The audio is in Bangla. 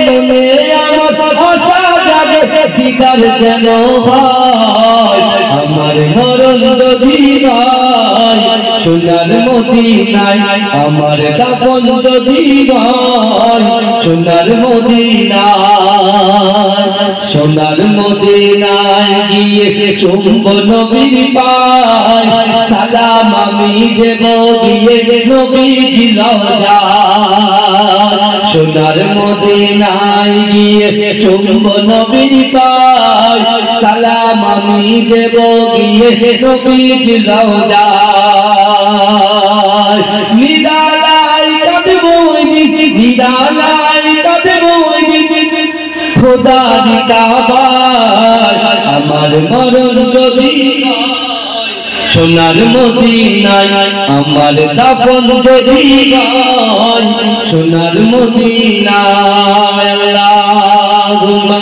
মনে আমার আশা জাগে দিদার যেন হয় আমার মরণ যদি হয় সোনার মদিনায় আমার দাফন যদি হয় সোনার মদিনায় সোনার মদিনায় গিয়ে চুম্ব নবীর পায় সালাম আমি দেব গিয়ে নবীজি রওজায় সোনার মদিনায় গিয়ে চুম্ব নবীর পায় সালাম আমি দেব গিয়ে নবীজি রওজায় নিরালাই কাঁদবো নিরালাই কাঁদবো খোদার কাবার আমার মরণ যদি সোনার মদিনায় আমার দাফন যদি হয় সোনার মদিনায় আল্লাহুম্মা